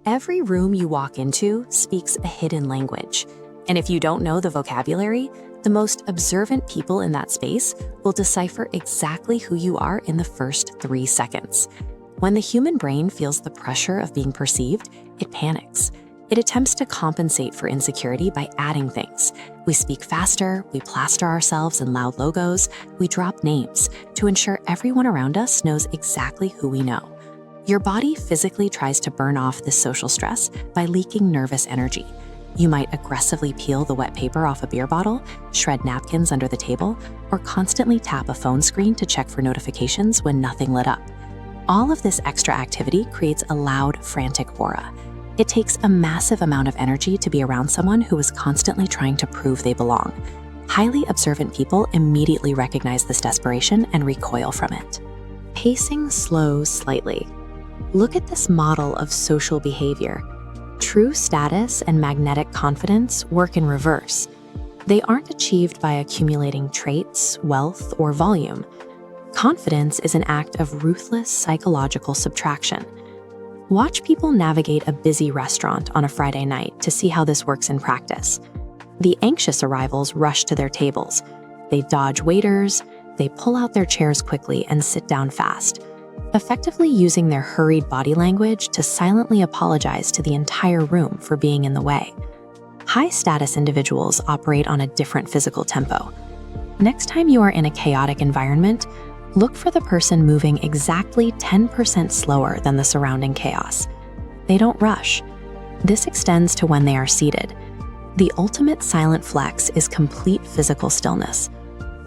Every room you walk into speaks a hidden language. And if you don't know the vocabulary, the most observant people in that space will decipher exactly who you are in the first 3 seconds. When the human brain feels the pressure of being perceived, it panics. It attempts to compensate for insecurity by adding things. We speak faster, we plaster ourselves in loud logos, we drop names to ensure everyone around us knows exactly who we know. Your body physically tries to burn off this social stress by leaking nervous energy. You might aggressively peel the wet paper off a beer bottle, shred napkins under the table, or constantly tap a phone screen to check for notifications when nothing lit up. All of this extra activity creates a loud, frantic aura. It takes a massive amount of energy to be around someone who is constantly trying to prove they belong. Highly observant people immediately recognize this desperation and recoil from it. Pacing slows slightly. Look at this model of social behavior. True status and magnetic confidence work in reverse. They aren't achieved by accumulating traits, wealth, or volume. Confidence is an act of ruthless psychological subtraction. Watch people navigate a busy restaurant on a Friday night to see how this works in practice. The anxious arrivals rush to their tables. They dodge waiters, they pull out their chairs quickly and sit down fast, effectively using their hurried body language to silently apologize to the entire room for being in the way. High-status individuals operate on a different physical tempo. Next time you are in a chaotic environment, look for the person moving exactly 10% slower than the surrounding chaos. They don't rush. This extends to when they are seated. The ultimate silent flex is complete physical stillness.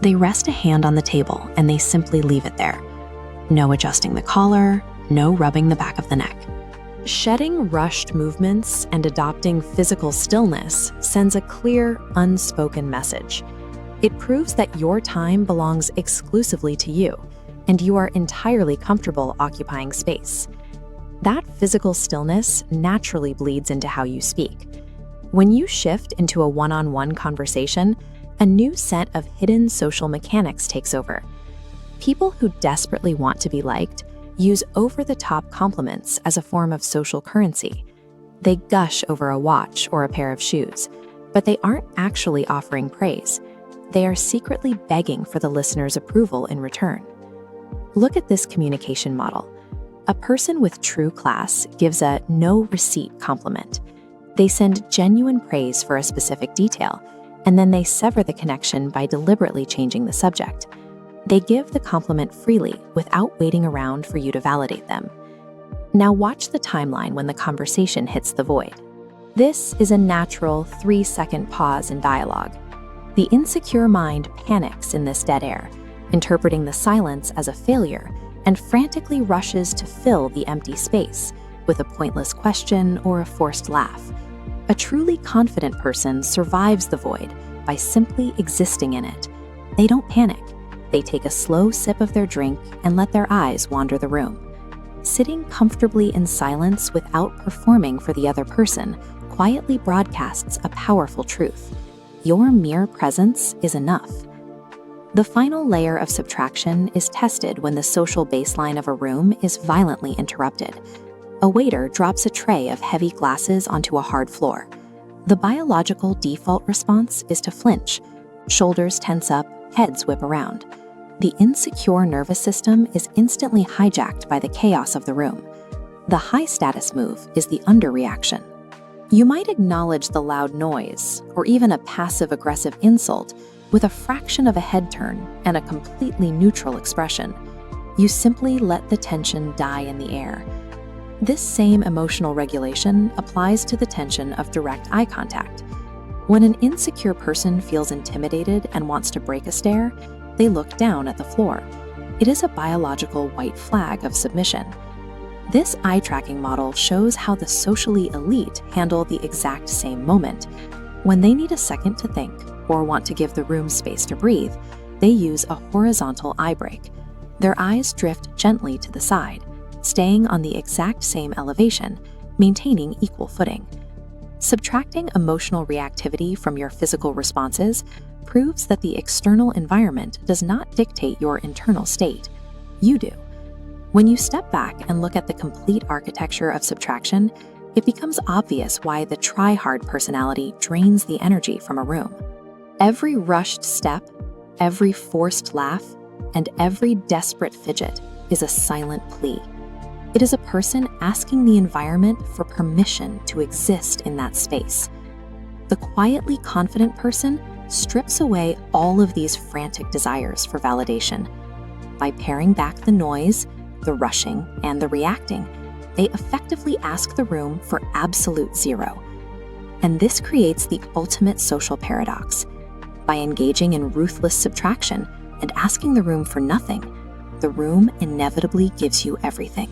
They rest a hand on the table and they simply leave it there. No adjusting the collar, no rubbing the back of the neck. Shedding rushed movements and adopting physical stillness sends a clear, unspoken message. It proves that your time belongs exclusively to you, and you are entirely comfortable occupying space. That physical stillness naturally bleeds into how you speak. When you shift into a one-on-one conversation, a new set of hidden social mechanics takes over. People who desperately want to be liked use over-the-top compliments as a form of social currency. They gush over a watch or a pair of shoes, but they aren't actually offering praise. They are secretly begging for the listener's approval in return. Look at this communication model. A person with true class gives a no-receipt compliment. They send genuine praise for a specific detail, and then they sever the connection by deliberately changing the subject. They give the compliment freely without waiting around for you to validate them. Now watch the timeline when the conversation hits the void. This is a natural 3-second pause in dialogue. The insecure mind panics in this dead air, interpreting the silence as a failure, and frantically rushes to fill the empty space with a pointless question or a forced laugh. A truly confident person survives the void by simply existing in it. They don't panic. They take a slow sip of their drink and let their eyes wander the room. Sitting comfortably in silence without performing for the other person quietly broadcasts a powerful truth. Your mere presence is enough. The final layer of subtraction is tested when the social baseline of a room is violently interrupted. A waiter drops a tray of heavy glasses onto a hard floor. The biological default response is to flinch. Shoulders tense up, heads whip around. The insecure nervous system is instantly hijacked by the chaos of the room. The high-status move is the underreaction. You might acknowledge the loud noise, or even a passive-aggressive insult, with a fraction of a head turn and a completely neutral expression. You simply let the tension die in the air. This same emotional regulation applies to the tension of direct eye contact. When an insecure person feels intimidated and wants to break a stare, they look down at the floor. It is a biological white flag of submission. This eye-tracking model shows how the socially elite handle the exact same moment. When they need a second to think or want to give the room space to breathe, they use a horizontal eye break. Their eyes drift gently to the side, staying on the exact same elevation, maintaining equal footing. Subtracting emotional reactivity from your physical responses proves that the external environment does not dictate your internal state. You do. When you step back and look at the complete architecture of subtraction, it becomes obvious why the try-hard personality drains the energy from a room. Every rushed step, every forced laugh, and every desperate fidget is a silent plea. It is a person asking the environment for permission to exist in that space. The quietly confident person strips away all of these frantic desires for validation. By paring back the noise, the rushing, and the reacting, they effectively ask the room for absolute zero. And this creates the ultimate social paradox. By engaging in ruthless subtraction and asking the room for nothing, the room inevitably gives you everything.